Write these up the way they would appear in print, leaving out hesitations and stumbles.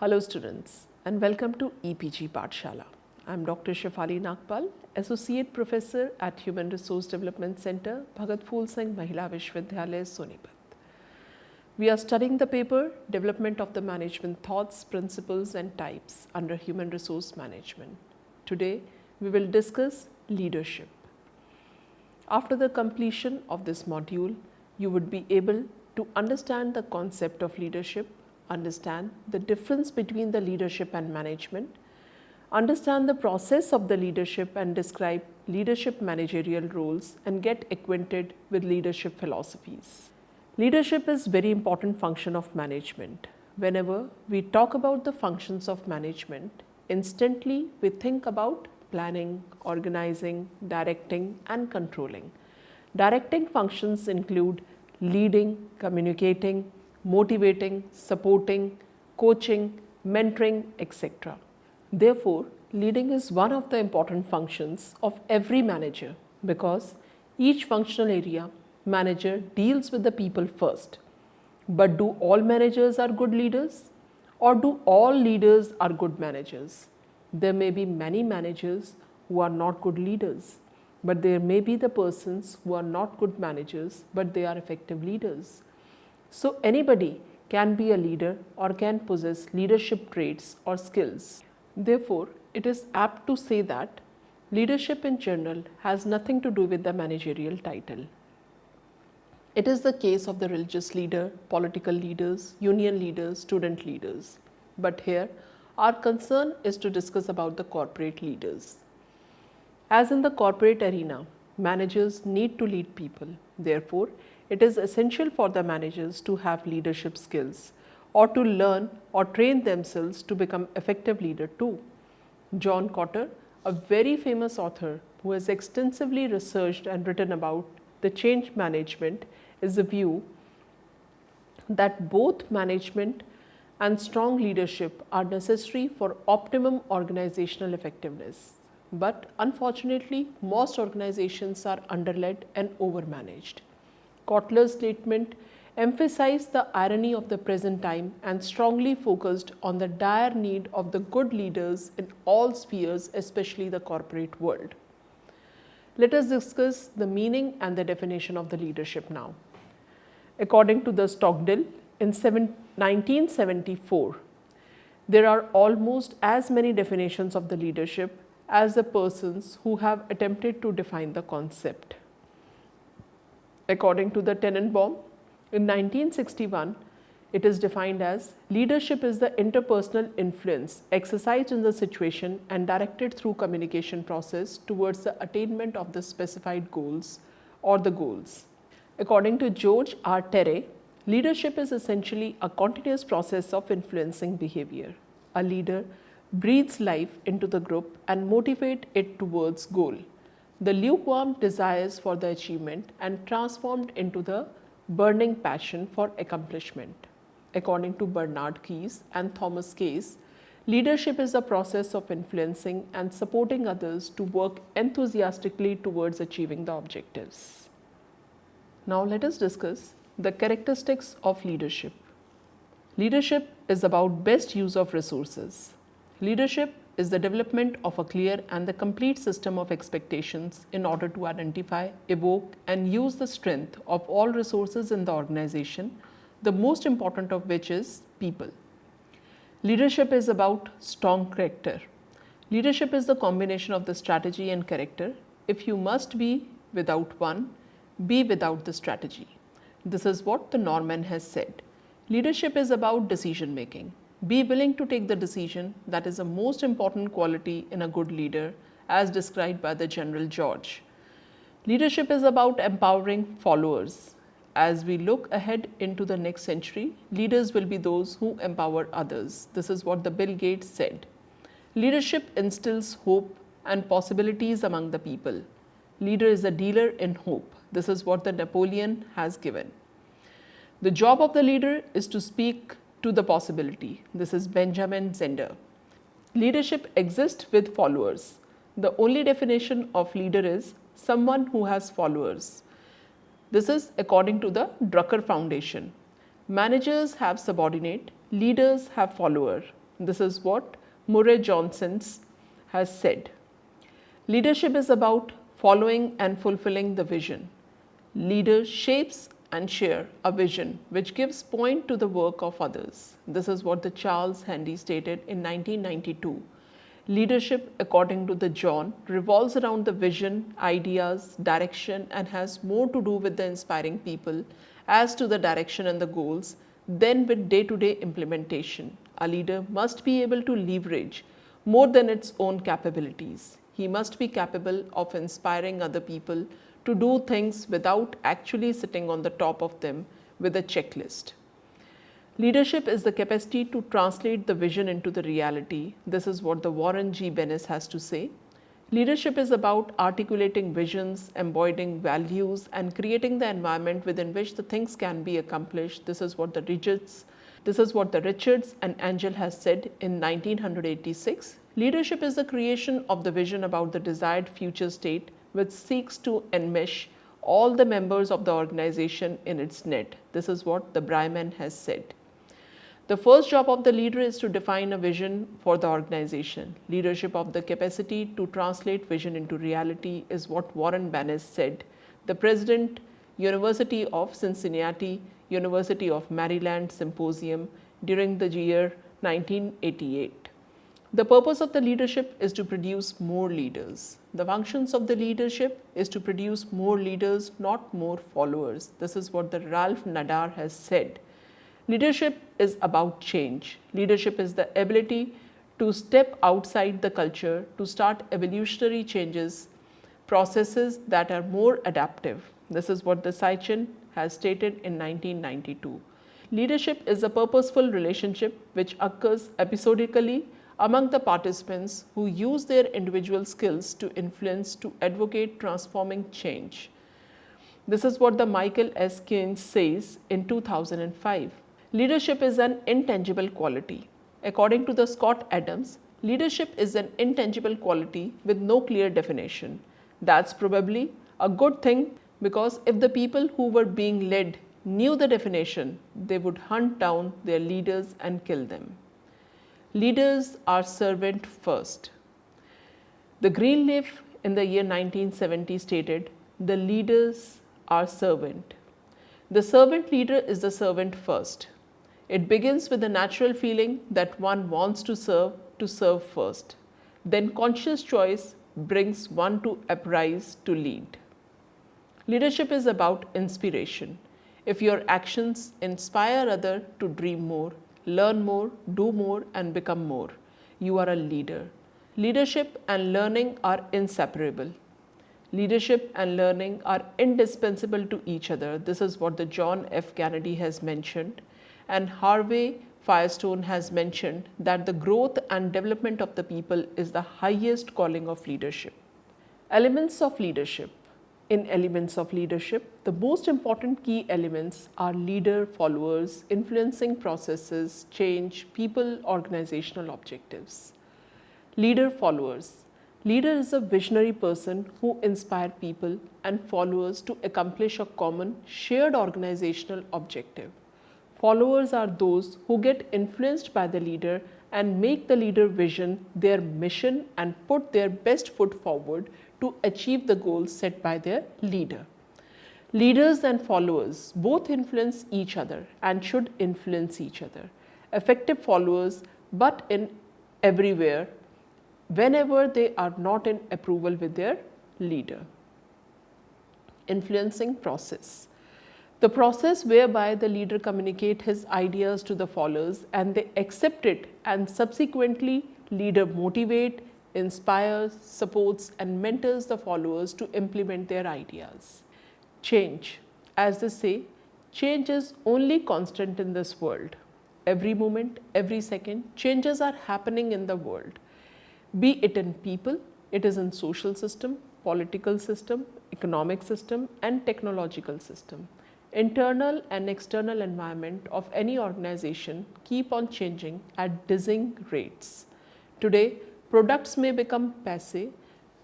Hello students and welcome to EPG Pathshala. I am Dr. Shefali Nagpal, Associate Professor at Human Resource Development Center, Bhagat Phool Singh Mahila Vishwavidyalaya, Sonipat. We are studying the paper Development of the Management Thoughts, Principles and Types under Human Resource Management. Today we will discuss leadership. After the completion of this module, you would be able to understand the concept of leadership, understand the difference between the leadership and management, understand the process of the leadership and describe leadership managerial roles and get acquainted with leadership philosophies. Leadership is very important function of management. Whenever we talk about the functions of management, instantly we think about planning, organizing, directing and controlling. Directing functions include leading, communicating, motivating, supporting, coaching, mentoring, etc. Therefore, leading is one of the important functions of every manager because each functional area manager deals with the people first. But do all managers are good leaders? Or do all leaders are good managers? There may be many managers who are not good leaders, but there may be the persons who are not good managers, but they are effective leaders. So anybody can be a leader or can possess leadership traits or skills. Therefore, it is apt to say that leadership in general has nothing to do with the managerial title. It is the case of the religious leader, political leaders, union leaders, student leaders. But here, our concern is to discuss about the corporate leaders. As in the corporate arena, managers need to lead people. Therefore, it is essential for the managers to have leadership skills or to learn or train themselves to become effective leader too. John Cotter, a very famous author who has extensively researched and written about the change management, is the view that both management and strong leadership are necessary for optimum organizational effectiveness. But unfortunately, most organizations are underled and overmanaged. Kotler's statement emphasized the irony of the present time and strongly focused on the dire need of the good leaders in all spheres, especially the corporate world. Let us discuss the meaning and the definition of the leadership now. According to the Stockdale, in 1974, there are almost as many definitions of the leadership as the persons who have attempted to define the concept. According to the Tenenbaum, in 1961, it is defined as leadership is the interpersonal influence exercised in the situation and directed through communication process towards the attainment of the specified goals or the goals. According to George R. Terry, leadership is essentially a continuous process of influencing behavior. A leader breathes life into the group and motivates it towards goal. The lukewarm desires for the achievement and transformed into the burning passion for accomplishment. According to Bernard Keyes and Thomas Case, leadership is a process of influencing and supporting others to work enthusiastically towards achieving the objectives. Now let us discuss the characteristics of leadership. Leadership is about best use of resources. Leadership is the development of a clear and the complete system of expectations in order to identify, evoke and use the strength of all resources in the organization, the most important of which is people. Leadership is about strong character. Leadership is the combination of the strategy and character. If you must be without one, be without the strategy. This is what the Norman has said. Leadership is about decision making. Be willing to take the decision. That is the most important quality in a good leader, as described by the General George. Leadership is about empowering followers. As we look ahead into the next century, leaders will be those who empower others. This is what the Bill Gates said. Leadership instills hope and possibilities among the people. Leader is a dealer in hope. This is what the Napoleon has given. The job of the leader is to speak to the possibility. This is Benjamin Zender. Leadership exists with followers. The only definition of leader is someone who has followers. This is according to the Drucker Foundation. Managers have subordinate, leaders have follower. This is what Murray Johnson has said. Leadership is about following and fulfilling the vision. Leader shapes and share a vision which gives point to the work of others. This is what the Charles Handy stated in 1992. Leadership, according to the John, revolves around the vision, ideas, direction, and has more to do with the inspiring people as to the direction and the goals than with day-to-day implementation. A leader must be able to leverage more than its own capabilities. He must be capable of inspiring other people to do things without actually sitting on the top of them with a checklist. Leadership is the capacity to translate the vision into the reality. This is what the Warren G. Bennis has to say. Leadership is about articulating visions, embodying values, and creating the environment within which the things can be accomplished. This is what the Richards and Angel has said in 1986. Leadership is the creation of the vision about the desired future state which seeks to enmesh all the members of the organization in its net. This is what the Bryman has said. The first job of the leader is to define a vision for the organization. Leadership of the capacity to translate vision into reality is what Warren Bennis said, the president, University of Cincinnati, University of Maryland Symposium during the year 1988. The purpose of the leadership is to produce more leaders. The functions of the leadership is to produce more leaders, not more followers. This is what the Ralph Nader has said. Leadership is about change. Leadership is the ability to step outside the culture, to start evolutionary changes, processes that are more adaptive. This is what the Sitchin has stated in 1992. Leadership is a purposeful relationship which occurs episodically among the participants who use their individual skills to influence, to advocate transforming change. This is what the Michael S. Keynes says in 2005. Leadership is an intangible quality. According to the Scott Adams, leadership is an intangible quality with no clear definition. That's probably a good thing, because if the people who were being led knew the definition, they would hunt down their leaders and kill them. Leaders are servant first. The Greenleaf in the year 1970 stated, the leaders are servant. The servant leader is the servant first. It begins with the natural feeling that one wants to serve first. Then conscious choice brings one to uprise to lead. Leadership is about inspiration. If your actions inspire others to dream more, learn more, do more, and become more, you are a leader. Leadership and learning are inseparable. Leadership and learning are indispensable to each other. This is what the John F. Kennedy has mentioned, and Harvey Firestone has mentioned that the growth and development of the people is the highest calling of leadership. Elements of leadership. In elements of leadership, the most important key elements are leader, followers, influencing processes, change, people, organizational objectives. Leader, followers. Leader is a visionary person who inspires people and followers to accomplish a common shared organizational objective. Followers are those who get influenced by the leader and make the leader vision their mission and put their best foot forward to achieve the goals set by their leader. Leaders and followers both influence each other and should influence each other. Effective followers, but in everywhere, whenever they are not in approval with their leader. Influencing process. The process whereby the leader communicates his ideas to the followers and they accept it, and subsequently leader motivate, inspires, supports and mentors the followers to implement their ideas. Change. As they say, change is only constant in this world. Every moment, every second, changes are happening in the world. Be it in people, it is in social system, political system, economic system and technological system. Internal and external environment of any organization keep on changing at dizzying rates. Today, products may become passe,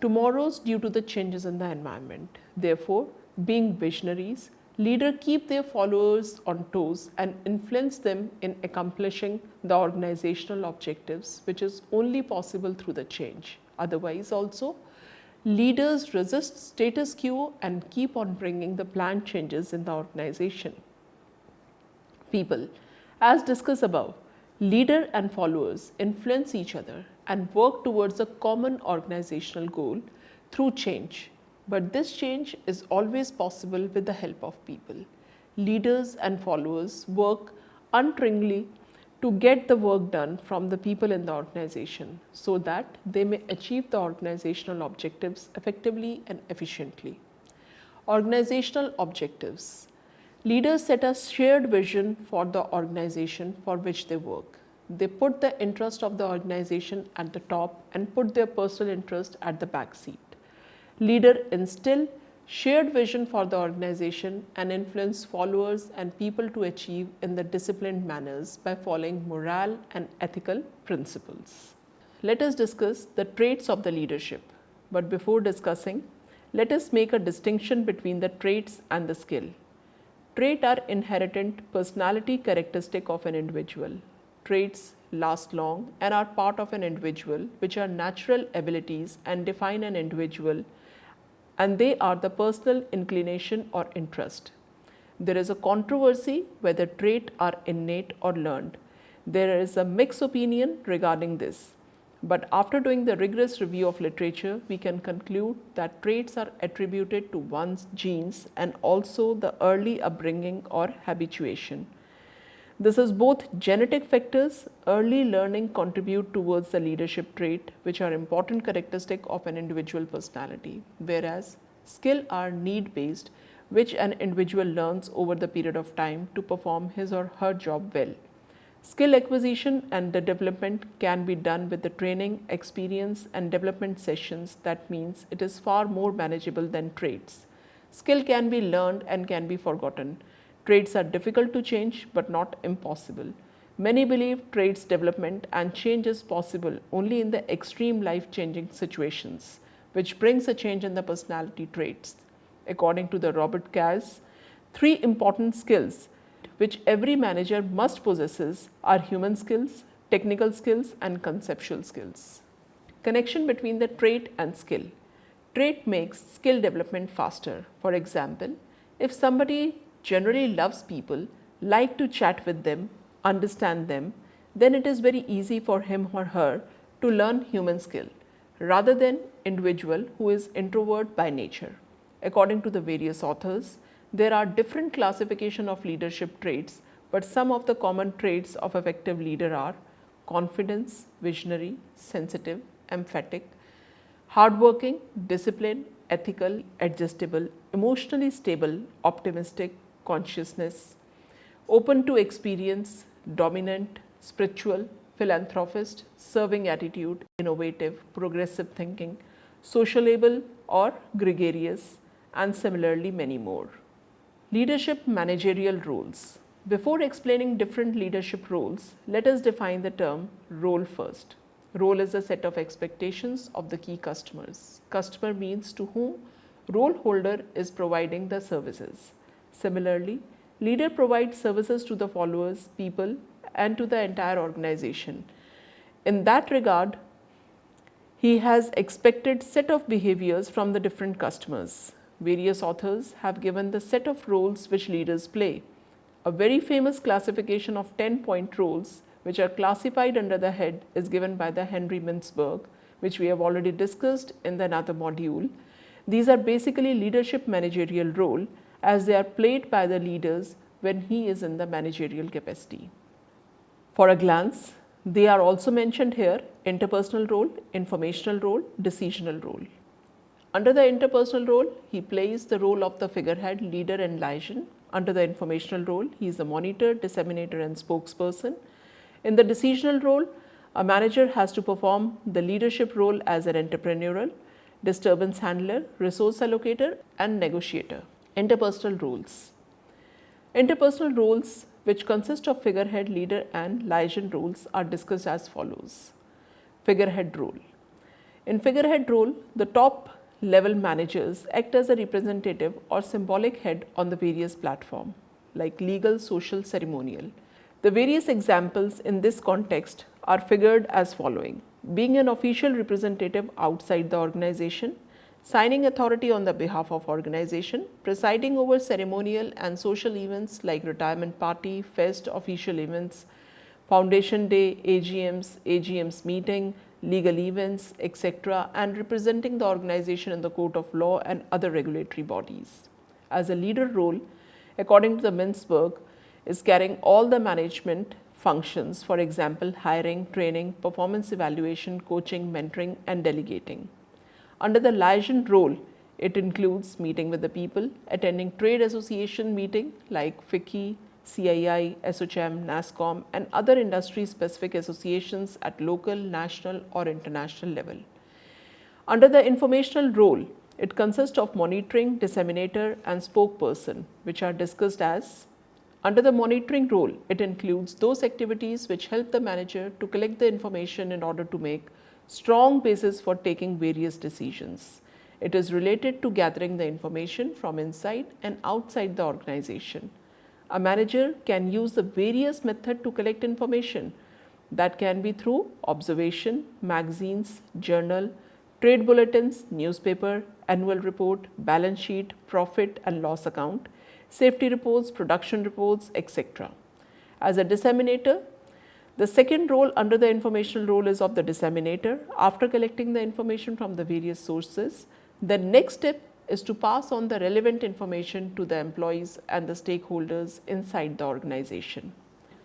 tomorrow's due to the changes in the environment. Therefore, being visionaries, Leaders keep their followers on toes and influence them in accomplishing the organizational objectives, which is only possible through the change. Otherwise also, leaders resist status quo and keep on bringing the planned changes in the organization. People, as discussed above, leader and followers influence each other and work towards a common organizational goal through change. But this change is always possible with the help of people. Leaders and followers work unwittingly to get the work done from the people in the organization so that they may achieve the organizational objectives effectively and efficiently. Organizational objectives. Leaders set a shared vision for the organization for which they work. They put the interest of the organization at the top and put their personal interest at the back seat. Leader instill shared vision for the organization and influence followers and people to achieve in the disciplined manners by following moral and ethical principles. Let us discuss the traits of the leadership. But before discussing, let us make a distinction between the traits and the skill. Traits are inherent personality characteristic of an individual. Traits last long and are part of an individual, which are natural abilities and define an individual, and they are the personal inclination or interest. There is a controversy whether traits are innate or learned. There is a mixed opinion regarding this. But after doing the rigorous review of literature, we can conclude that traits are attributed to one's genes and also the early upbringing or habituation. This is both genetic factors. Early learning contribute towards the leadership trait, which are important characteristic of an individual personality, whereas skill are need-based, which an individual learns over the period of time to perform his or her job well. Skill acquisition and the development can be done with the training, experience and development sessions. That means it is far more manageable than traits. Skill can be learned and can be forgotten. Traits are difficult to change but not impossible. Many believe traits development and change is possible only in the extreme life-changing situations, which brings a change in the personality traits. According to the Robert Cass, 3 important skills which every manager must possess are human skills, technical skills and conceptual skills. Connection between the trait and skill. Trait makes skill development faster. For example, if somebody generally loves people, like to chat with them, understand them, then it is very easy for him or her to learn human skill rather than individual who is introvert by nature. According to the various authors, there are different classification of leadership traits, but some of the common traits of effective leader are confidence, visionary, sensitive, emphatic, hardworking, disciplined, ethical, adjustable, emotionally stable, optimistic, consciousness, open to experience, dominant, spiritual, philanthropist, serving attitude, innovative, progressive thinking, sociable or gregarious, and similarly many more. Leadership managerial roles. Before explaining different leadership roles, let us define the term role first. Role is a set of expectations of the key customers. Customer means to whom role holder is providing the services. Similarly, leader provides services to the followers, people, and to the entire organization. In that regard, he has expected set of behaviors from the different customers. Various authors have given the set of roles which leaders play. A very famous classification of 10-point roles which are classified under the head is given by the Henry Mintzberg, which we have already discussed in the another module. These are basically leadership managerial role as they are played by the leaders when he is in the managerial capacity. For a glance, they are also mentioned here: interpersonal role, informational role, decisional role. Under the interpersonal role, he plays the role of the figurehead, leader and liaison. Under the informational role, he is the monitor, disseminator and spokesperson. In the decisional role, a manager has to perform the leadership role as an entrepreneurial, disturbance handler, resource allocator and negotiator. Interpersonal roles. Interpersonal roles, which consist of figurehead, leader and liaison roles, are discussed as follows. Figurehead role. In figurehead role, the top level managers act as a representative or symbolic head on the various platforms, like legal, social, ceremonial. The various examples in this context are figured as following: being an official representative outside the organization, signing authority on the behalf of organization, presiding over ceremonial and social events like retirement party, fest, official events, foundation day, AGMs meeting, legal events, etc., and representing the organization in the court of law and other regulatory bodies. As a leader role, according to the Mintzberg, is carrying all the management functions, for example, hiring, training, performance evaluation, coaching, mentoring, and delegating. Under the Liaison Role, it includes meeting with the people, attending trade association meeting like FICCI, CII, SOCHM, NASSCOM, and other industry-specific associations at local, national, or international level. Under the Informational Role, it consists of monitoring, disseminator, and spokesperson, which are discussed as. Under the monitoring role, it includes those activities which help the manager to collect the information in order to make strong basis for taking various decisions. It is related to gathering the information from inside and outside the organization. A manager can use the various methods to collect information. That can be through observation, magazines, journal, trade bulletins, newspaper, annual report, balance sheet, profit and loss account, safety reports, production reports, etc. As a disseminator, the second role under the informational role is of the disseminator. After collecting the information from the various sources, the next step is to pass on the relevant information to the employees and the stakeholders inside the organization.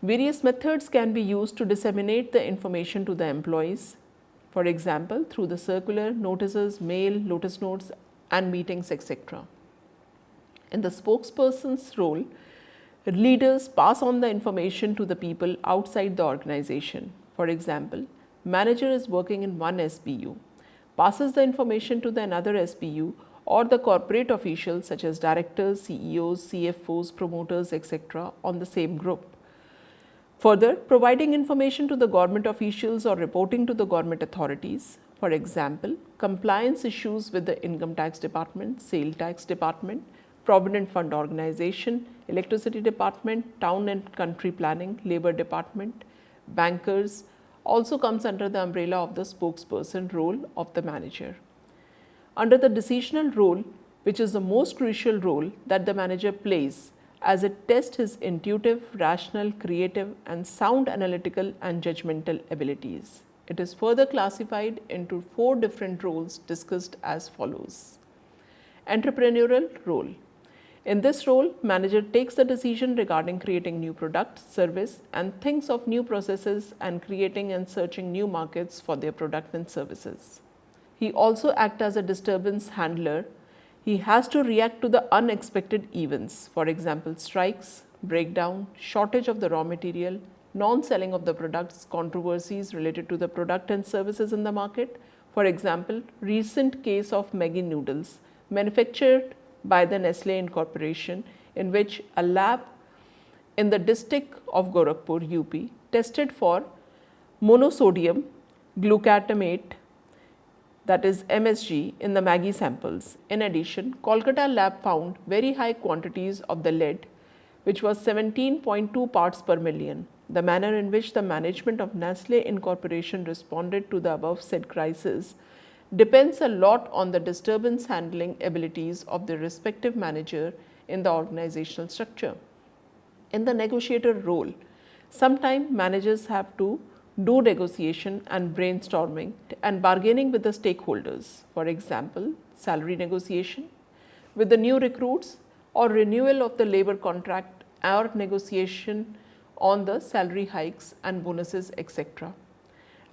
Various methods can be used to disseminate the information to the employees, for example, through the circular, notices, mail, lotus notes, and meetings, etc. In the spokesperson's role, leaders pass on the information to the people outside the organization. For example, manager is working in one SBU, passes the information to the another SBU or the corporate officials such as directors, CEOs, CFOs, promoters, etc. on the same group. Further, providing information to the government officials or reporting to the government authorities. For example, compliance issues with the income tax department, sale tax department, provident fund organization, electricity department, town and country planning, labor department, bankers also comes under the umbrella of the spokesperson role of the manager. Under the decisional role, which is the most crucial role that the manager plays, as it tests his intuitive, rational, creative, and sound analytical and judgmental abilities. It is further classified into 4 different roles discussed as follows. Entrepreneurial role. In this role, manager takes the decision regarding creating new product, service, and thinks of new processes and creating and searching new markets for their product and services. He also acts as a disturbance handler. He has to react to the unexpected events, for example, strikes, breakdown, shortage of the raw material, non-selling of the products, controversies related to the product and services in the market. For example, recent case of Maggi noodles manufactured by the Nestle Incorporation, in which a lab in the district of Gorakhpur, UP, tested for monosodium glutamate, that is MSG, in the Maggi samples. In addition, Kolkata lab found very high quantities of the lead, which was 17.2 parts per million. The manner in which the management of Nestle Incorporation responded to the above said crisis depends a lot on the disturbance handling abilities of the respective manager in the organizational structure. In the negotiator role, sometimes managers have to do negotiation and brainstorming and bargaining with the stakeholders. For example, salary negotiation with the new recruits or renewal of the labor contract or negotiation on the salary hikes and bonuses, etc.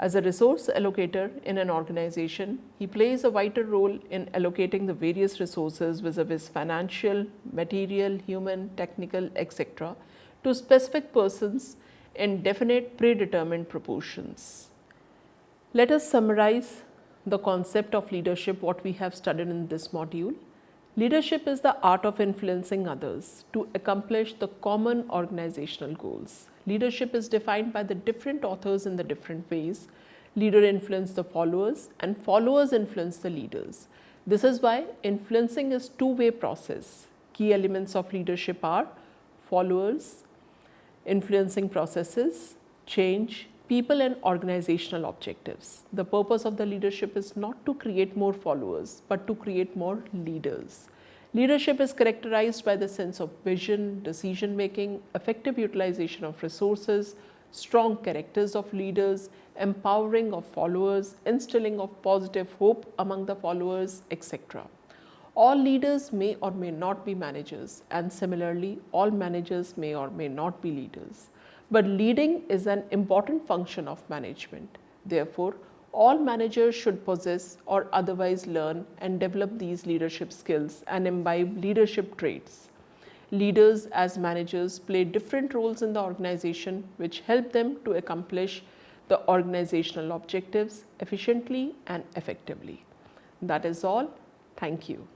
As a resource allocator in an organization, he plays a vital role in allocating the various resources vis-a-vis financial, material, human, technical, etc. to specific persons in definite predetermined proportions. Let us summarize the concept of leadership, what we have studied in this module. Leadership is the art of influencing others to accomplish the common organizational goals. Leadership is defined by the different authors in the different ways. Leader influence the followers and followers influence the leaders. This is why influencing is two-way process. Key elements of leadership are followers, influencing processes, change, people and organizational objectives. The purpose of the leadership is not to create more followers, but to create more leaders. Leadership is characterized by the sense of vision, decision making, effective utilization of resources, strong characters of leaders, empowering of followers, instilling of positive hope among the followers, etc. All leaders may or may not be managers, and similarly, all managers may or may not be leaders. But leading is an important function of management. Therefore, all managers should possess or otherwise learn and develop these leadership skills and imbibe leadership traits. Leaders as managers play different roles in the organization which help them to accomplish the organizational objectives efficiently and effectively. That is all. Thank you.